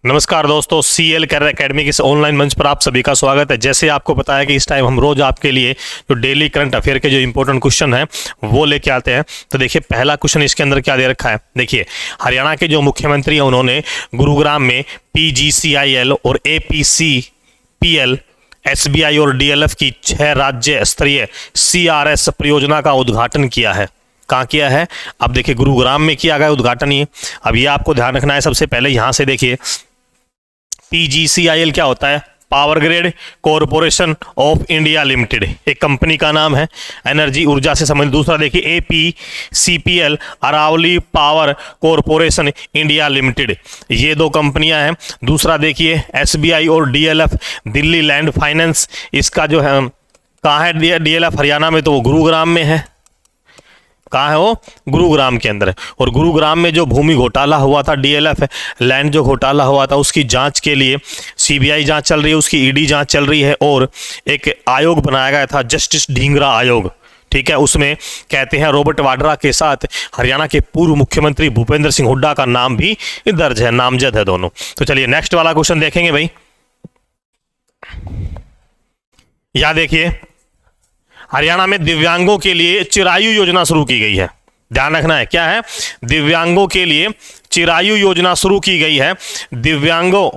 नमस्कार दोस्तों, CL career academy के इस ऑनलाइन मंच पर आप सभी का स्वागत है। जैसे आपको पता है कि इस टाइम हम रोज आपके लिए जो डेली करंट अफेयर के जो इंपॉर्टेंट क्वेश्चन हैं वो लेके आते हैं। तो देखिए, पहला क्वेश्चन इसके अंदर क्या दे रखा है। देखिए, हरियाणा के जो मुख्यमंत्री हैं उन्होंने गुरुग्राम में PGCIL और APCPL, SBI और DLF की 6 राज्य स्तरीय CRS परियोजना का उद्घाटन किया है। कहाँ किया है? अब देखिए, गुरुग्राम में किया गया उद्घाटन ये। अब ये आपको ध्यान रखना है। सबसे पहले यहाँ से देखिए, PGCIL क्या होता है? Power grid corporation of India limited, एक कंपनी का नाम है, एनर्जी ऊर्जा से संबंधित। दूसरा देखिए APCPL, Aravali power corporation India limited, ये 2 कंपनियां हैं। दूसरा देखिए SBI और DLF, दिल्ली लैंड फाइनेंस, इसका जो है कहाँ है DLF? हरियाणा में, तो वो गुरुग्राम में है। कहाँ है वो? गुरुग्राम के अंदर है। और गुरुग्राम में जो भूमि घोटाला हुआ था, DLF है, लैंड जो घोटाला हुआ था, उसकी जांच के लिए CBI जांच चल रही है, उसकी ED जांच चल रही है, और एक आयोग बनाया गया था, जस्टिस ढींगरा आयोग। ठीक है, उसमें कहते हैं रॉबर्ट वाड्रा के साथ हरियाणा के पूर्व मुख्यमंत्री भूपेंद्र सिंह हुड्डा का नाम भी दर्ज है, नामजद है दोनों। तो चलिए नेक्स्ट वाला क्वेश्चन देखेंगे भाई। या देखिए, हरियाणा में दिव्यांगों के लिए चिरायु योजना शुरू की गई है। ध्यान रखना है, क्या है? दिव्यांगों के लिए चिरायु योजना शुरू की गई है। दिव्यांगों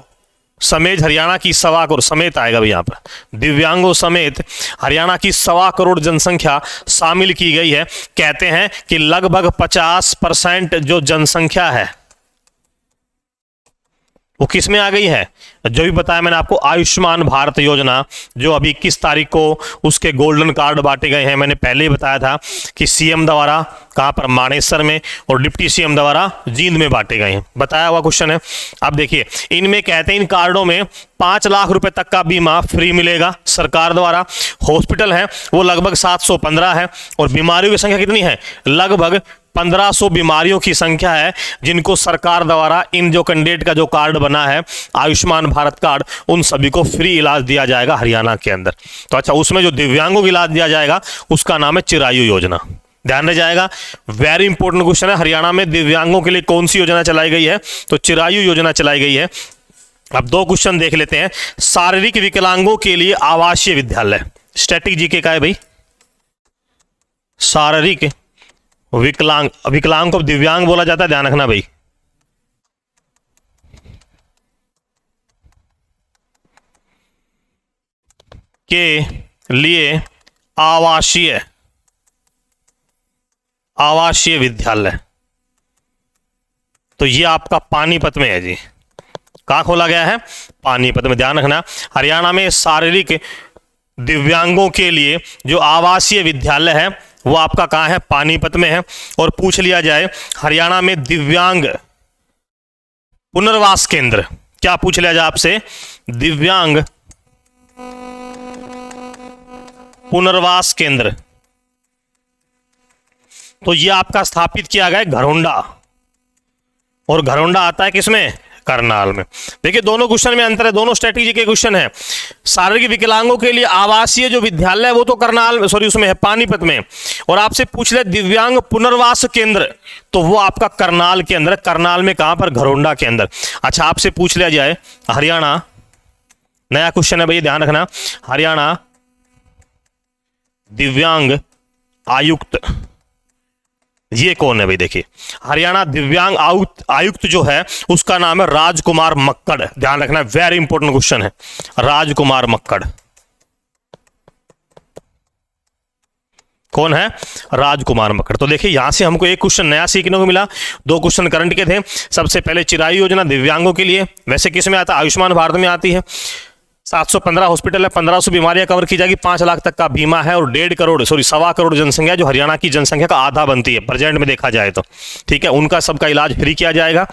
समेत हरियाणा की 1.25 करोड़, समेत आएगा भाई यहाँ पर, दिव्यांगों समेत हरियाणा की 1.25 करोड़ जनसंख्या शामिल की गई है। कहते हैं कि लगभग 50% जो जनसंख्या है वो किस में आ गई है? जो भी बताया मैंने आपको, आयुष्मान भारत योजना, जो अभी 21 तारीख को उसके गोल्डन कार्ड बांटे गए हैं। मैंने पहले ही बताया था कि CM द्वारा कहाँ पर? मानेसर में, और डिप्टी CM द्वारा जींद में बांटे गए हैं। बताया हुआ क्वेश्चन है। अब देखिए, इनमें कहते हैं इन कार्डों में 5 लाख रुपए तक का बीमा फ्री मिलेगा सरकार द्वारा। हॉस्पिटल है वो लगभग 715 है, और बीमारियों की संख्या कितनी है? लगभग 1500 बीमारियों की संख्या है, जिनको सरकार द्वारा इन जो कैंडिडेट का जो कार्ड बना है आयुष्मान भारत कार्ड, उन सभी को फ्री इलाज दिया जाएगा हरियाणा के अंदर। तो अच्छा, उसमें जो दिव्यांगों को इलाज दिया जाएगा उसका नाम है चिरायु योजना। ध्यान रह जाएगा, वेरी इंपॉर्टेंट क्वेश्चन है। हरियाणा में दिव्यांगों के लिए कौन सी योजना चलाई गई है? तो चिरायु योजना चलाई गई है। अब 2 क्वेश्चन देख लेते हैं। शारीरिक विकलांगों के लिए आवासीय विद्यालय, स्टैटिक जीके का है भाई। शारीरिक विकलांग को दिव्यांग बोला जाता है, ध्यान रखना भाई। के लिए आवासीय विद्यालय, तो ये आपका पानीपत में है जी। कहां खोला गया है? पानीपत में। ध्यान रखना, हरियाणा में शारीरिक दिव्यांगों के लिए जो आवासीय विद्यालय है वो आपका कहां है? पानीपत में है। और पूछ लिया जाए हरियाणा में दिव्यांग पुनर्वास केंद्र, क्या पूछ लिया जाए आपसे? दिव्यांग पुनर्वास केंद्र, तो ये आपका स्थापित किया गया घरौंडा, और घरौंडा आता है किसमें? करनाल में। देखिए, दोनों क्वेश्चन में अंतर है, दोनों स्ट्रेटेजी के क्वेश्चन है। शारीरिक विकलांगों के लिए आवासीय जो विद्यालय है वो तो करनाल, सॉरी, उसमें है, पानीपत में। और आपसे पूछ ले दिव्यांग पुनर्वास केंद्र, तो वो आपका करनाल के अंदर। करनाल में कहां पर? घरौंडा के अंदर। अच्छा, आपसे पूछ लिया जाए हरियाणा, नया क्वेश्चन है भैया, ध्यान रखना, हरियाणा दिव्यांग आयुक्त, ये कौन है भाई? देखिए, हरियाणा दिव्यांग आयुक्त जो है उसका नाम है राजकुमार मक्कड़। ध्यान रखना, वेरी इंपॉर्टेंट क्वेश्चन है, राजकुमार मक्कड़। कौन है? राजकुमार मक्कड़। तो देखिए, यहां से हमको एक क्वेश्चन नया सीखने को मिला। 2 क्वेश्चन करंट के थे। सबसे पहले चिरायु योजना दिव्यांगों के लिए, वैसे किस में आता है? आयुष्मान भारत में आती है। 715 हॉस्पिटल है, 1500 बीमारियां कवर की जाएगी, 5 लाख तक का बीमा है, और 1.5 करोड़ जनसंख्या जो हरियाणा की जनसंख्या का आधा बनती है प्रेजेंट में देखा जाए तो। ठीक है, उनका सबका इलाज फ्री किया जाएगा।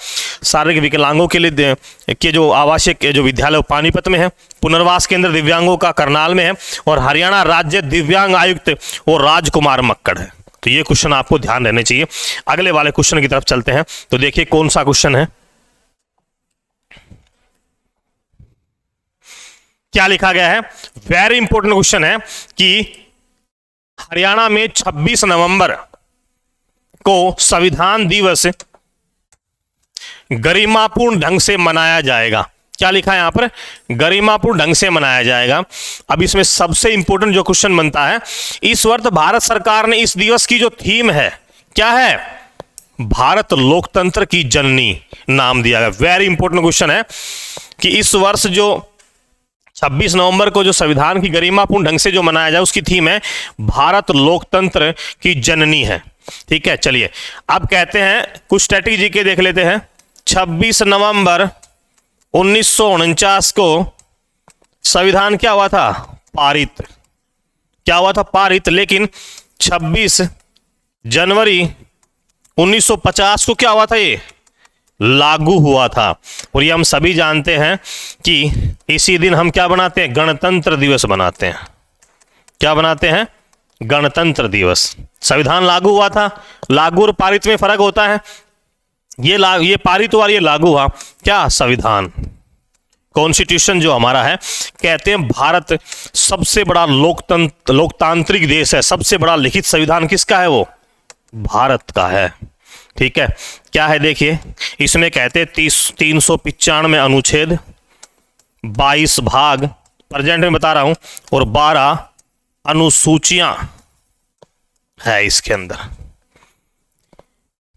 शारीरिक विकलांगों के लिए के जो आवासीय जो विद्यालय पानीपत में है, पुनर्वास केंद्र दिव्यांगों का करनाल में है, और हरियाणा राज्य दिव्यांग आयुक्त वो राजकुमार मक्कड़ है। तो ये क्वेश्चन आपको ध्यान रहने चाहिए। अगले वाले क्वेश्चन की तरफ चलते हैं। तो देखिए कौन सा क्वेश्चन है, क्या लिखा गया है। वेरी इंपॉर्टेंट क्वेश्चन है कि हरियाणा में 26 नवंबर को संविधान दिवस गरिमापूर्ण ढंग से मनाया जाएगा। क्या लिखा है यहां पर? गरिमापूर्ण ढंग से मनाया जाएगा। अब इसमें सबसे इंपॉर्टेंट जो क्वेश्चन बनता है, इस वर्ष भारत सरकार ने इस दिवस की जो थीम है, क्या है? भारत लोकतंत्र की जननी नाम दिया गया। वेरी इंपॉर्टेंट क्वेश्चन है कि इस वर्ष जो 26 नवंबर को जो संविधान की गरिमापूर्ण ढंग से जो मनाया जाए, उसकी थीम है भारत लोकतंत्र की जननी है। ठीक है, चलिए अब कहते हैं कुछ स्ट्रेटेजी के देख लेते हैं। 26 नवंबर 1949 को संविधान क्या हुआ था? पारित। क्या हुआ था? पारित। लेकिन 26 जनवरी 1950 को क्या हुआ था? ये लागू हुआ था। और ये हम सभी जानते हैं कि इसी दिन हम क्या बनाते हैं? गणतंत्र दिवस बनाते हैं। क्या बनाते हैं? गणतंत्र दिवस। संविधान लागू हुआ था। लागू और पारित में फर्क होता है। ये पारित हुआ, ये लागू हुआ। क्या? संविधान, कॉन्स्टिट्यूशन जो हमारा है। कहते हैं भारत सबसे बड़ा लोकतांत्रिक देश है। सबसे बड़ा लिखित संविधान किसका है? वो भारत का है। ठीक है, क्या है देखिए, इसमें कहते हैं 395 अनुच्छेद, 22 भाग, प्रेजेंट में बता रहा हूं, और 12 अनुसूचियां है इसके अंदर।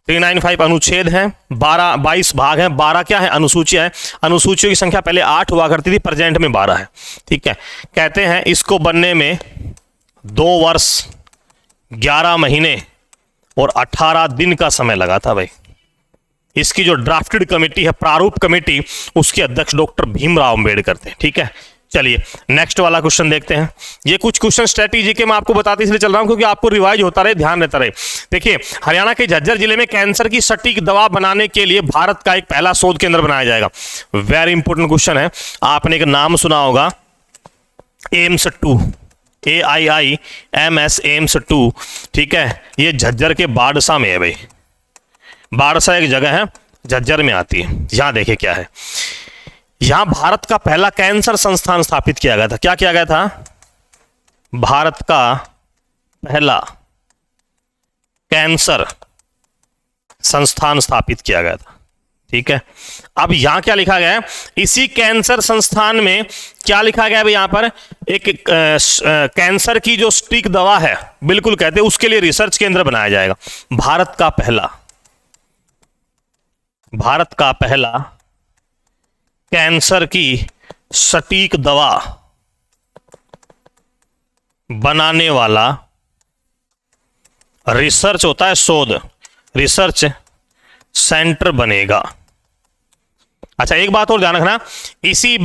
395 अनुच्छेद हैं, 22 भाग हैं, 12 क्या है? अनुसूचियां हैं। अनुसूचियों की संख्या पहले 8 हुआ करती थी, प्रेजेंट में 12 है। ठीक है, कहते हैं इसको बनने में 2 वर्ष 11 महीने और 18 दिन का समय लगा था भाई। इसकी जो ड्राफ्टेड कमेटी है, प्रारूप कमेटी, उसके अध्यक्ष डॉक्टर भीमराव अंबेडकर थे। ठीक है, चलिए नेक्स्ट वाला क्वेश्चन देखते हैं। ये कुछ क्वेश्चन स्ट्रेटेजी के मैं आपको बताते इसलिए चल रहा हूं क्योंकि आपको रिवाइज होता रहे, ध्यान रहता रहे। देखिए, हरियाणा के झज्जर जिले में कैंसर की सटीक दवा बनाने के लिए भारत का एक पहला शोध केंद्र बनाया जाएगा। वेरी इंपॉर्टेंट क्वेश्चन है। आपने एक नाम सुना होगा, एम्स 2, AIIMS एम्स 2। ठीक है, ये झज्जर के बाड़सा में है भाई। बाड़सा एक जगह है, झज्जर में आती है। यहां देखिए क्या है, यहां भारत का पहला कैंसर संस्थान स्थापित किया गया था। क्या किया गया था? भारत का पहला कैंसर संस्थान स्थापित किया गया था। ठीक है, अब यहां क्या लिखा गया है? इसी कैंसर संस्थान में क्या लिखा गया है? यहां पर एक कैंसर की जो सटीक दवा है, बिल्कुल कहते हैं, उसके लिए रिसर्च केंद्र बनाया जाएगा। भारत का पहला कैंसर की सटीक दवा बनाने वाला रिसर्च होता है, शोध, रिसर्च सेंटर बनेगा। अच्छा, एक बात और ध्यान रखना, इसी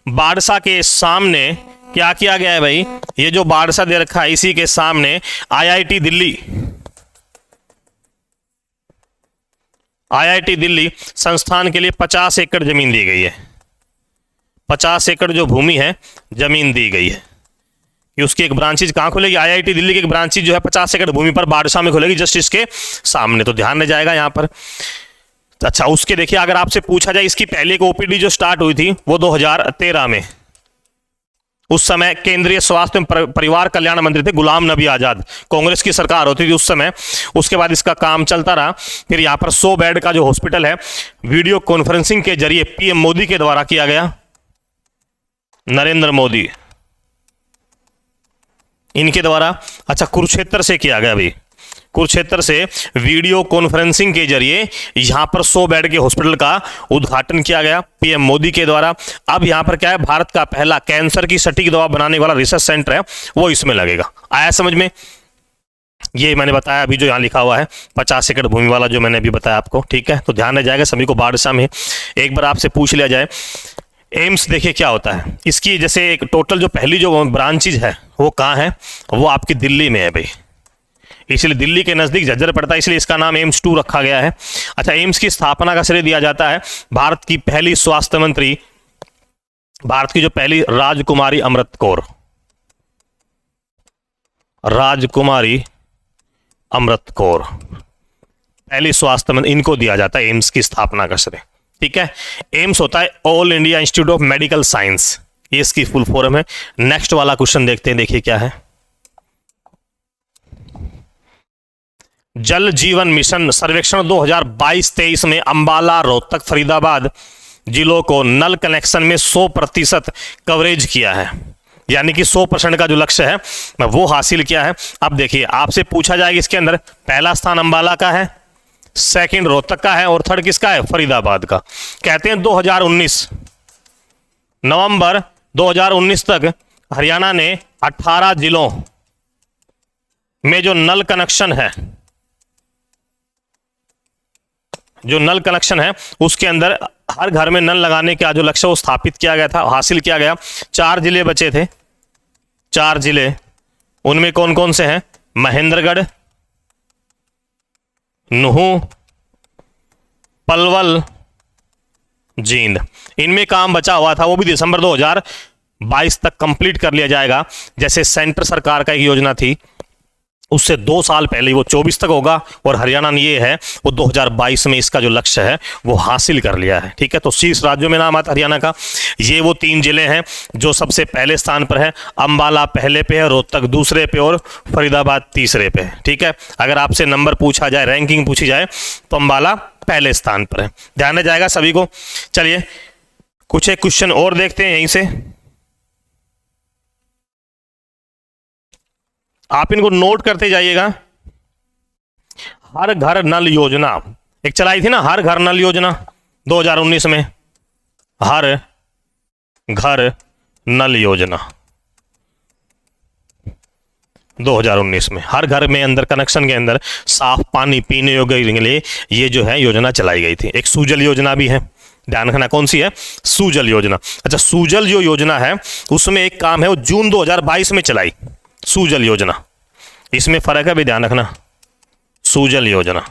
बाड़सा के सामने क्या किया गया है भाई? ये जो बाड़सा दे रखा है, इसी के सामने IIT दिल्ली संस्थान के लिए 50 एकड़ जमीन दी गई है। 50 एकड़ जो भूमि है, जमीन दी गई है कि उसकी एक ब्रांचेज कहां खुलेगी? IIT दिल्ली की एक ब्रांचेज जो है 50 एकड़ भूमि पर बाड़सा में खुलेगी, जस्ट इसके सामने। तो ध्यान रह जाएगा यहां पर। अच्छा, उसके देखिए, अगर आपसे पूछा जाए इसकी पहले एक OPD जो स्टार्ट हुई थी वो 2013 में, उस समय केंद्रीय स्वास्थ्य एवं परिवार कल्याण मंत्री थे गुलाम नबी आजाद, कांग्रेस की सरकार होती थी उस समय। उसके बाद इसका काम चलता रहा। फिर यहाँ पर 100 बेड का जो हॉस्पिटल है, वीडियो कॉन्फ्रेंसिंग के जरिए PM मोदी के द्वारा किया गया, नरेंद्र मोदी इनके द्वारा। अच्छा, कुरुक्षेत्र से किया गया भाई, कुरुक्षेत्र से वीडियो कॉन्फ्रेंसिंग के जरिए यहां पर 100 बेड के हॉस्पिटल का उद्घाटन किया गया PM मोदी के द्वारा। अब यहां पर क्या है? भारत का पहला कैंसर की सटीक दवा बनाने वाला रिसर्च सेंटर है, वो इसमें लगेगा। आया समझ में? ये मैंने बताया अभी जो यहां लिखा हुआ है 50 एकड़ भूमि वाला, जो मैंने अभी बताया आपको। ठीक है, तो ध्यान रह जाएगा सभी को। बाड़सा में एक बार आपसे पूछ लिया जाए, एम्स देखिए क्या होता है इसकी, जैसे एक टोटल जो पहली जो ब्रांचेज है वो कहाँ है? वो आपकी दिल्ली में है भाई, इसलिए दिल्ली के नजदीक झज्जर पड़ता है, इसलिए इसका नाम एम्स 2 रखा गया है। अच्छा, एम्स की स्थापना का श्रेय दिया जाता है भारत की पहली स्वास्थ्य मंत्री, भारत की जो पहली राजकुमारी अमृत कौर, पहली स्वास्थ्य मंत्री, इनको दिया जाता है एम्स की स्थापना का श्रेय। ठीक है, एम्स होता है all India institute of medical science, ये इसकी फुल फॉर्म है। नेक्स्ट वाला क्वेश्चन देखते हैं, देखिए क्या है। जल जीवन मिशन सर्वेक्षण 2022-23 में अंबाला, रोहतक, फरीदाबाद जिलों को नल कनेक्शन में 100% कवरेज किया है, यानी कि 100% का जो लक्ष्य है वो हासिल किया है। अब देखिए आपसे पूछा जाएगा इसके अंदर पहला स्थान अंबाला का है, सेकंड रोहतक का है और थर्ड किसका है, फरीदाबाद का। कहते हैं 2019 नवंबर 2019 तक हरियाणा ने 18 जिलों में जो नल कनेक्शन है, जो नल कनेक्शन है उसके अंदर हर घर में नल लगाने का जो लक्ष्य वो स्थापित किया गया था, हासिल किया गया। 4 जिले बचे थे, 4 जिले, उनमें कौन कौन से हैं, महेंद्रगढ़, नुहू, पलवल, जींद। इनमें काम बचा हुआ था, वो भी दिसंबर 2022 तक कंप्लीट कर लिया जाएगा। जैसे सेंटर सरकार का एक योजना थी उससे 2 साल पहले वो 24 तक होगा, और हरियाणा ने ये है वो 2022 में इसका जो लक्ष्य है वो हासिल कर लिया है। ठीक है, तो शीर्ष राज्यों में नाम आता हरियाणा का। ये वो 3 जिले हैं जो सबसे पहले स्थान पर है। अंबाला पहले पे है, रोहतक दूसरे पे और फरीदाबाद तीसरे पे है। ठीक है, अगर आपसे नंबर पूछा जाए, रैंकिंग पूछी जाए तो अंबाला पहले स्थान पर है, ध्यान में जाएगा सभी को। चलिए कुछ एक क्वेश्चन और देखते हैं यहीं से, आप इनको नोट करते जाइएगा। हर घर नल योजना एक चलाई थी ना, हर घर नल योजना 2019 में, हर घर नल योजना 2019 में हर घर में अंदर कनेक्शन के अंदर साफ पानी पीने योग्य के लिए ये जो है योजना चलाई गई थी। एक सुजल योजना भी है, ध्यान रखना कौन सी है, सुजल योजना। अच्छा, सुजल जो योजना है उसमें एक काम है वो जून 2022 में चलाई, सुजल योजना, इसमें फर्क है भी, ध्यान रखना। सुजल योजना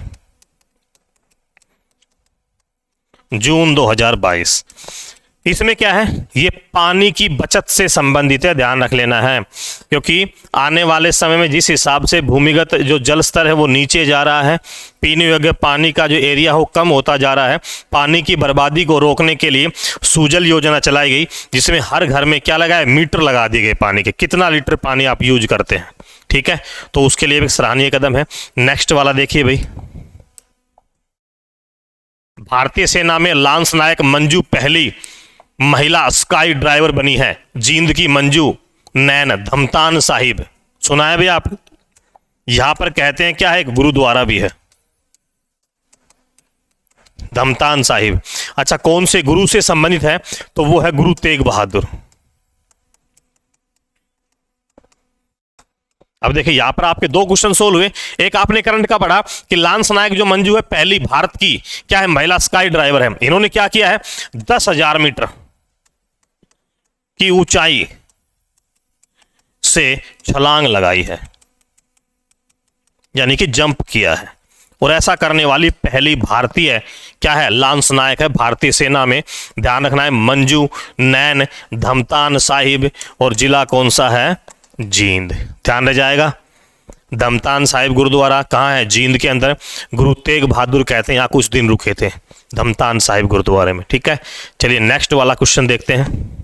जून 2022, इसमें क्या है, ये पानी की बचत से संबंधित है, ध्यान रख लेना है, क्योंकि आने वाले समय में जिस हिसाब से भूमिगत जो जल स्तर है वो नीचे जा रहा है, पीने योग्य पानी का जो एरिया हो कम होता जा रहा है, पानी की बर्बादी को रोकने के लिए सुजल योजना चलाई गई, जिसमें हर घर में क्या लगा है, मीटर लगा दिए गए पानी के, कितना लीटर पानी आप यूज करते हैं। ठीक है, तो उसके लिए एक सराहनीय कदम है। नेक्स्ट वाला देखिए भाई, भारतीय सेना में लांस नायक मंजू पहली महिला स्काई ड्राइवर बनी है। जींद की मंजू नैन धमतान साहिब, सुना है भैया आप, यहां पर कहते हैं क्या है, एक गुरुद्वारा भी है धमतान साहिब। अच्छा, कौन से गुरु से संबंधित है, तो वो है गुरु तेग बहादुर। अब देखिए यहां पर आपके 2 क्वेश्चन सोल्व हुए। एक आपने करंट का पढ़ा कि लांस नायक जो मंजू है पहली भारत की क्या है, महिला स्काई ड्राइवर है। इन्होंने क्या किया है, 10,000 मीटर की ऊंचाई से छलांग लगाई है, यानी कि जंप किया है, और ऐसा करने वाली पहली भारतीय क्या है, लांस नायक है भारतीय सेना में। ध्यान रखना है, मंजू नैन धमतान साहिब, और जिला कौन सा है, जींद, ध्यान रह जाएगा। धमतान साहिब गुरुद्वारा कहाँ है, जींद के अंदर। गुरु तेग बहादुर कहते हैं यहाँ कुछ दिन रुके थे धमतान साहिब गुरुद्वारे में। ठीक है, चलिए नेक्स्ट वाला क्वेश्चन देखते हैं।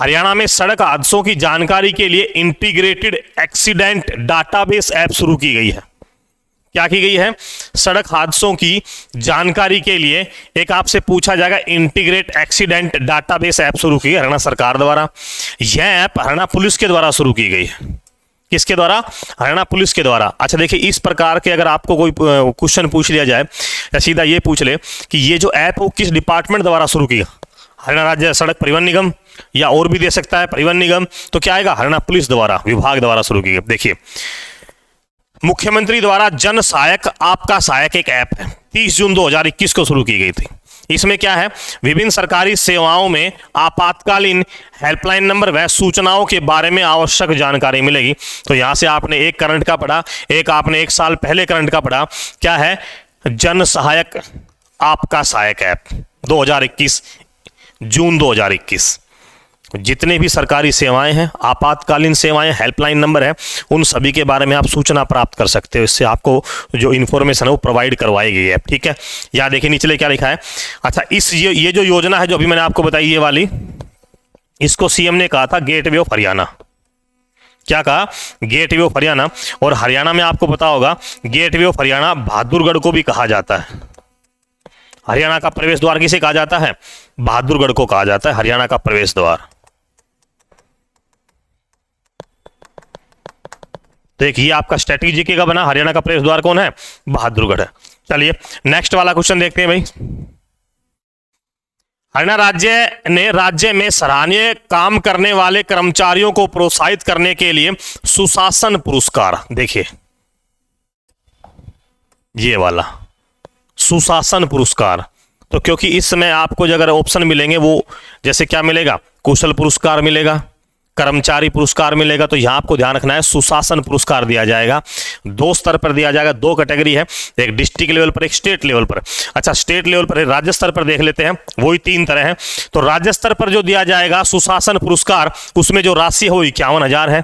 हरियाणा में सड़क हादसों की जानकारी के लिए इंटीग्रेटेड एक्सीडेंट डाटाबेस ऐप शुरू की गई है। क्या की गई है, सड़क हादसों की जानकारी के लिए एक आपसे पूछा जाएगा, इंटीग्रेट एक्सीडेंट डाटाबेस ऐप शुरू की है हरियाणा सरकार द्वारा। यह ऐप हरियाणा पुलिस के द्वारा शुरू की गई है। किसके द्वारा, हरियाणा पुलिस के द्वारा। अच्छा देखिए, इस प्रकार के अगर आपको कोई क्वेश्चन पूछ लिया जाए, या सीधा ये पूछ ले कि ये जो ऐप वो किस डिपार्टमेंट द्वारा शुरू किया, हरियाणा राज्य सड़क परिवहन निगम, या और भी दे सकता है परिवहन निगम, तो क्या आएगा, हरियाणा पुलिस द्वारा, विभाग द्वारा शुरू की गई। देखिए, मुख्यमंत्री द्वारा जन सहायक आपका सहायक एक ऐप है, 30 जून 2021 को शुरू की गई थी। इसमें क्या है, विभिन्न सरकारी सेवाओं में आपातकालीन हेल्पलाइन नंबर व सूचनाओं के बारे में आवश्यक जानकारी मिलेगी। तो यहां से आपने एक करंट का पढ़ा, एक आपने 1 साल पहले करंट का पढ़ा, क्या है, जन सहायक आपका सहायक ऐप 2021 जून 2021। जितने भी सरकारी सेवाएं हैं, आपातकालीन सेवाएं, हेल्पलाइन नंबर है, उन सभी के बारे में आप सूचना प्राप्त कर सकते हो। इससे आपको जो इन्फॉर्मेशन है वो प्रोवाइड करवाई गई है। ठीक है, या देखिए निचले क्या लिखा है। अच्छा, ये जो योजना है जो अभी मैंने आपको बताई, ये वाली, इसको सीएम ने कहा था गेटवे ऑफ हरियाणा। क्या कहा? Gateway of Haryana. और हरियाणा में आपको पता होगा गेटवे ऑफ हरियाणा बहादुरगढ़ को भी कहा जाता है। हरियाणा का प्रवेश द्वार किसे कहा जाता है? बहादुरगढ़ को कहा जाता है हरियाणा का प्रवेश द्वार। तो एक ये आपका स्ट्रेटेजी का बना, हरियाणा का प्रवेश द्वार कौन है? बहादुरगढ़ है। चलिए नेक्स्ट वाला क्वेश्चन देखते हैं भाई। हरियाणा राज्य में सराहनीय काम करने वाले कर्मचारियों को प्रोत्साहित करने के लिए सुशासन पुरस्कार, देखिए ये वाला सुशासन पुरस्कार। तो क्योंकि इसमें आपको जो अगर ऑप्शन मिलेंगे वो जैसे क्या मिलेगा? कुशल पुरस्कार मिलेगा, कर्मचारी पुरस्कार मिलेगा। तो यहां आपको ध्यान रखना है सुशासन पुरस्कार दिया जाएगा। 2 स्तर पर दिया जाएगा, 2 कैटेगरी है, एक डिस्ट्रिक्ट लेवल पर, एक स्टेट लेवल पर। अच्छा स्टेट लेवल पर, राज्य स्तर पर देख लेते हैं, वही 3 तरह है। तो राज्य स्तर पर जो दिया जाएगा सुशासन पुरस्कार, उसमें जो राशि है वो 51,000 है।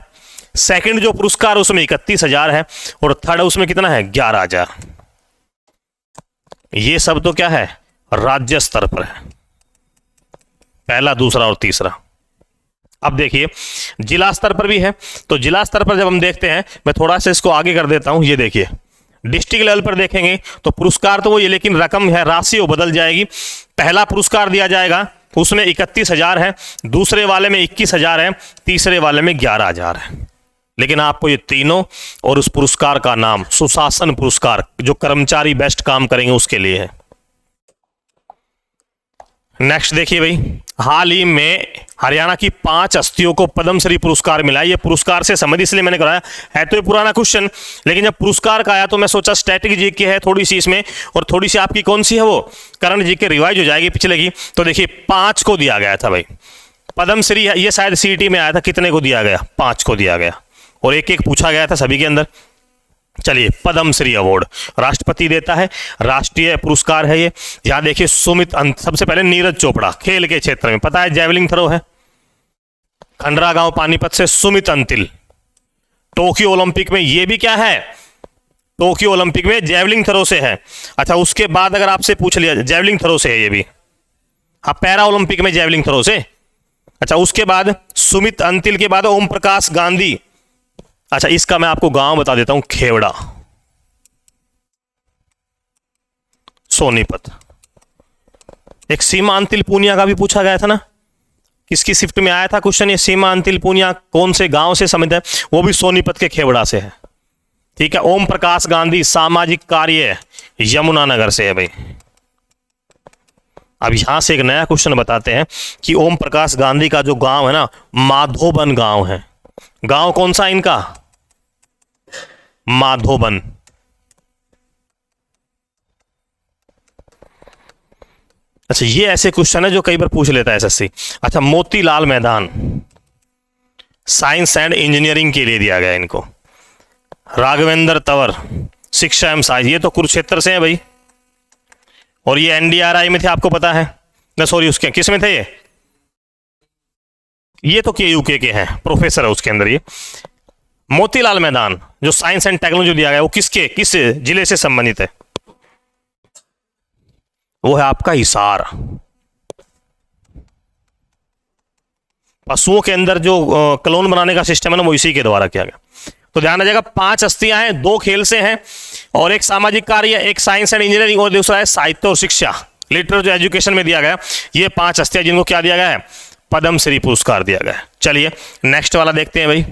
सेकंड जो पुरस्कार उसमें 31,000 है, और थर्ड उसमें कितना है? 11,000। ये सब तो क्या है? राज्य स्तर पर है, पहला, दूसरा और तीसरा। अब देखिए जिला स्तर पर भी है। तो जिला स्तर पर जब हम देखते हैं, मैं थोड़ा सा इसको आगे कर देता हूं, ये देखिए डिस्ट्रिक्ट लेवल पर देखेंगे तो पुरस्कार तो वो ये, लेकिन रकम है, राशि वो बदल जाएगी। पहला पुरस्कार दिया जाएगा उसमें 31,000 है, दूसरे वाले में 21,000 है, तीसरे वाले में 11,000 है। लेकिन आपको ये तीनों और उस पुरस्कार का नाम सुशासन पुरस्कार, जो कर्मचारी बेस्ट काम करेंगे उसके लिए है। नेक्स्ट देखिए भाई, हाल ही में हरियाणा की 5 हस्तियों को पद्मश्री पुरस्कार मिला। ये पुरस्कार से संबंधित इसलिए मैंने कराया है, तो ये पुराना क्वेश्चन, लेकिन जब पुरस्कार का आया तो मैं सोचा स्टैटिक जी के है थोड़ी सी इसमें, और थोड़ी सी आपकी कौन सी है वो करंट जी के रिवाइज हो जाएगी पिछले की। तो देखिए 5 को दिया गया था भाई पद्मश्री। ये शायद सीईटी में आया था, कितने को दिया गया? 5 को दिया गया, और एक एक पूछा गया था सभी के अंदर। चलिए पद्मश्री अवार्ड राष्ट्रपति देता है, राष्ट्रीय पुरस्कार है ये। यहां देखिए सुमित सबसे पहले नीरज चोपड़ा, खेल के क्षेत्र में पता है जैवलिन थ्रो है, खंडरा गांव पानीपत से। सुमित अंतिल टोक्यो ओलंपिक में, ये भी क्या है? टोक्यो ओलंपिक में जैवलिन थ्रो से है। अच्छा उसके बाद अगर आपसे पूछ लिया, जैवलिन थ्रो से है ये भी, हाँ पैरा ओलंपिक में जैवलिन थ्रो से। अच्छा उसके बाद सुमित अंतिल के बाद ओम प्रकाश गांधी। अच्छा इसका मैं आपको गांव बता देता हूं, खेवड़ा, सोनीपत। एक सीमा अंतिल पूनिया का भी पूछा गया था ना, किसकी शिफ्ट में आया था क्वेश्चन? ये सीमा अंतिल पूनिया कौन से गांव से संबंधित है? वो भी सोनीपत के खेवड़ा से है। ठीक है। ओम प्रकाश गांधी सामाजिक कार्य यमुनानगर से है भाई। अब यहां से एक नया क्वेश्चन बताते हैं कि ओम प्रकाश गांधी का जो गांव है ना, माधोबन गांव है। गांव कौन सा इनका? माधोबन। अच्छा ये ऐसे क्वेश्चन है जो कई बार पूछ लेता है एसएससी। अच्छा मोतीलाल मैदान साइंस एंड इंजीनियरिंग के लिए दिया गया इनको। राघवेंद्र तंवर शिक्षा एवं साइंस, ये तो कुरुक्षेत्र से है भाई, और ये एनडीआरआई में थे, आपको पता है ना? सॉरी उसके किस में थे ये तो के यूके के हैं, प्रोफेसर है उसके अंदर। ये मोतीलाल मैदान जो साइंस एंड टेक्नोलॉजी दिया गया वो किस जिले से संबंधित है? वो है आपका हिसार। पशुओं के अंदर जो क्लोन बनाने का सिस्टम है ना, वो इसी के द्वारा किया गया। तो ध्यान रखिएगा 5 हस्तियां हैं, 2 खेल से हैं, और एक सामाजिक कार्य, एक साइंस एंड इंजीनियरिंग, और दूसरा है साहित्य और शिक्षा, लिटरेचर जो एजुकेशन में दिया गया। ये 5 हस्तियां जिनको क्या दिया गया है? पद्मश्री पुरस्कार दिया गया है। चलिए नेक्स्ट वाला देखते हैं भाई।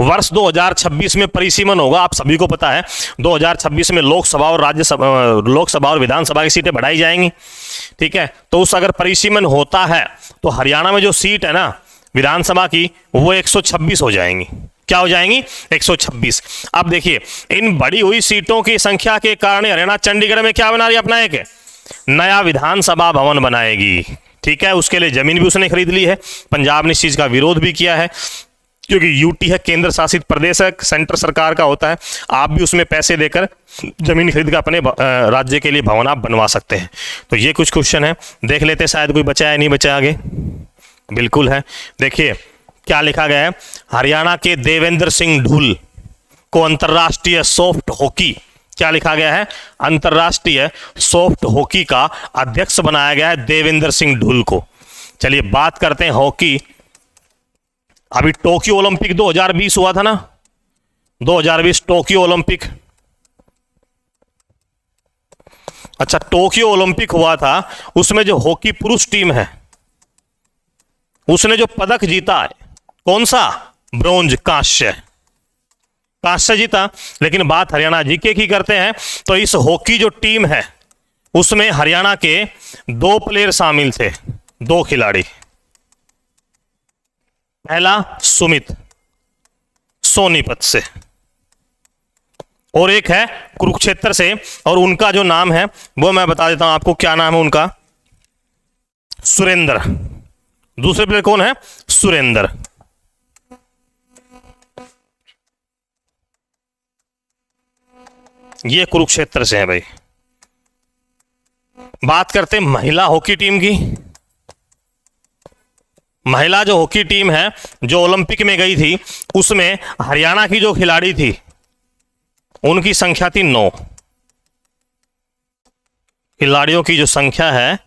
वर्ष 2026 में परिसीमन होगा, आप सभी को पता है 2026 में लोकसभा और राज्यसभा, लोकसभा और विधानसभा की सीटें बढ़ाई जाएंगी। ठीक है। तो उस अगर परिसीमन होता है तो हरियाणा में जो सीट है ना विधानसभा की, वो 126 हो जाएंगी। क्या हो जाएंगी? 126। अब देखिए इन बढ़ी हुई सीटों की संख्या के कारण हरियाणा चंडीगढ़ में क्या बना रही है? अपना एक नया विधानसभा भवन बनाएगी। ठीक है। उसके लिए जमीन भी उसने खरीद ली है। पंजाब ने इस चीज का विरोध भी किया है, क्योंकि यूटी है, केंद्र शासित प्रदेश है, सेंटर सरकार का होता है। आप भी उसमें पैसे देकर जमीन खरीद कर अपने राज्य के लिए भवन आप बनवा सकते हैं। तो ये कुछ क्वेश्चन है, देख लेते हैं शायद कोई बचा है नहीं बचा आगे। बिल्कुल है। देखिए क्या लिखा गया है, हरियाणा के देवेंद्र सिंह ढुल को अंतरराष्ट्रीय सॉफ्ट हॉकी, क्या लिखा गया है? अंतरराष्ट्रीय सॉफ्ट हॉकी का अध्यक्ष बनाया गया है देवेंद्र सिंह ढुल को। चलिए बात करते हैं हॉकी अभी टोक्यो ओलंपिक 2020 हुआ था ना, 2020 टोक्यो ओलंपिक। अच्छा, टोक्यो ओलंपिक हुआ था, उसमें जो हॉकी पुरुष टीम है उसने जो पदक जीता है, कौन सा? ब्रोंज, कांस्य, कांस्य जीता। लेकिन बात हरियाणा जीके की करते हैं तो इस हॉकी जो टीम है उसमें हरियाणा के 2 प्लेयर शामिल थे, 2 खिलाड़ी। पहला सुमित सोनीपत से, और एक है कुरुक्षेत्र से, और उनका जो नाम है वो मैं बता देता हूं आपको, क्या नाम है उनका? सुरेंद्र। दूसरे प्लेयर कौन है? सुरेंद्र। ये कुरुक्षेत्र से है भाई। बात करते हैं महिला हॉकी टीम की। महिला जो हॉकी टीम है जो ओलंपिक में गई थी, उसमें हरियाणा की जो खिलाड़ी थी उनकी संख्या थी 9। खिलाड़ियों की जो संख्या है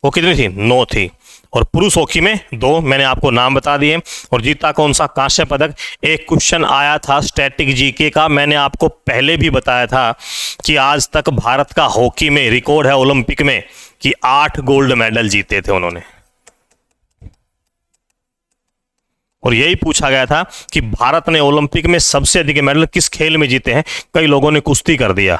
वो कितनी थी? 9 थी। और पुरुष हॉकी में 2, मैंने आपको नाम बता दिए। और जीता कौन सा? कांस्य पदक। एक क्वेश्चन आया था स्टैटिक जीके का, मैंने आपको पहले भी बताया था कि आज तक भारत का हॉकी में रिकॉर्ड है ओलंपिक में कि 8 गोल्ड मेडल जीते थे उन्होंने। और यही पूछा गया था कि भारत ने ओलंपिक में सबसे अधिक मेडल किस खेल में जीते हैं। कई लोगों ने कुश्ती कर दिया,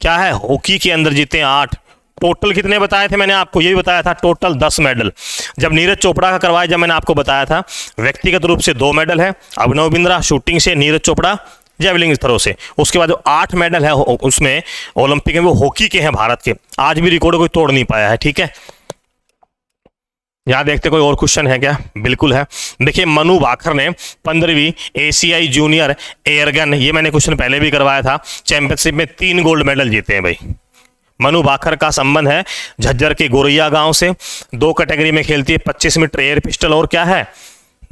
क्या है? हॉकी के अंदर जीते हैं 8। टोटल कितने बताए थे मैंने आपको? यही बताया था, टोटल 10 मेडल। जब नीरज चोपड़ा का करवाया, जब मैंने आपको बताया था व्यक्तिगत रूप से 2 मेडल है, अभिनव बिंद्रा शूटिंग से, नीरज चोपड़ा जेवलिंग थ्रो से। उसके बाद जो 8 मेडल है उसमें ओलंपिक में वो हॉकी के हैं भारत के। आज भी रिकॉर्ड कोई तोड़ नहीं पाया है, ठीक है। यहां देखते कोई और क्वेश्चन है क्या? बिल्कुल है। देखिए, मनु भाकर ने 15वीं एशियाई जूनियर एयरगन, ये मैंने क्वेश्चन पहले भी करवाया था, चैंपियनशिप में 3 गोल्ड मेडल जीते हैं भाई। मनु भाकर का संबंध है झज्जर के गोरैया गांव से। 2 कैटेगरी में खेलती है, 25 मीटर एयर पिस्टल और क्या है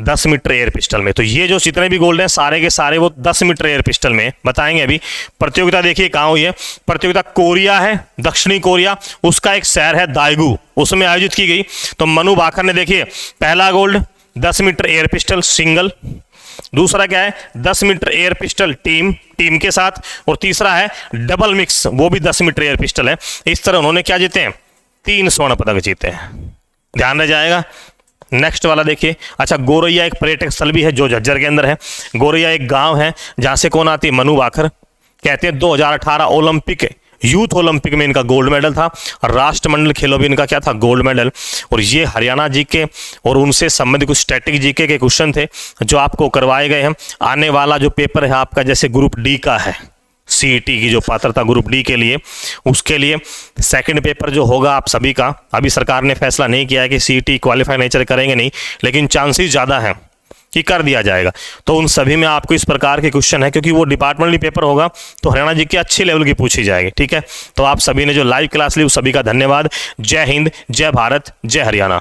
10 मीटर एयर पिस्टल में। तो ये जो जितने भी गोल्ड हैं सारे के सारे वो 10 मीटर एयर पिस्टल में बताएंगे। अभी प्रतियोगिता देखिए कहाँ हुई है। प्रतियोगिता कोरिया है, दक्षिणी कोरिया, उसका एक शहर है दाएगू, उसमें आयोजित की गई। तो मनु भाकर ने देखिए पहला gold 10 metre air pistol single, दूसरा क्या है 10 मीटर एयर पिस्टल टीम के साथ, और तीसरा है डबल मिक्स, वो भी 10 मीटर एयर पिस्टल है। इस तरह उन्होंने क्या जीते हैं? 3 स्वर्ण पदक जीते हैं, ध्यान रह जाएगा। नेक्स्ट वाला देखिए। अच्छा, गोरैया एक पर्यटक स्थल भी है जो झज्जर के अंदर है। गोरैया एक गांव है जहां से कौन आती है? मनु भाकर। कहते हैं 2018 ओलंपिक, यूथ ओलंपिक में इनका गोल्ड मेडल था, और राष्ट्रमंडल खेलों में इनका क्या था? Gold medal. और ये हरियाणा जीके और उनसे संबंधित कुछ स्टैटिक जीके के क्वेश्चन थे जो आपको करवाए गए हैं। आने वाला जो पेपर है आपका, जैसे ग्रुप डी का है, सीईटी की जो पात्रता ग्रुप डी के लिए, उसके लिए सेकंड पेपर जो होगा आप सभी का, अभी सरकार ने फैसला नहीं किया है कि सीईटी क्वालिफाई नेचर करेंगे नहीं, लेकिन चांसेस ज़्यादा हैं कि कर दिया जाएगा। तो उन सभी में आपको इस प्रकार के क्वेश्चन है, क्योंकि वो डिपार्टमेंटली पेपर होगा तो हरियाणा जी की अच्छी लेवल की पूछी जाएगी, ठीक है। तो आप सभी ने जो लाइव क्लास ली उस सभी का धन्यवाद। जय हिंद, जय भारत, जय हरियाणा।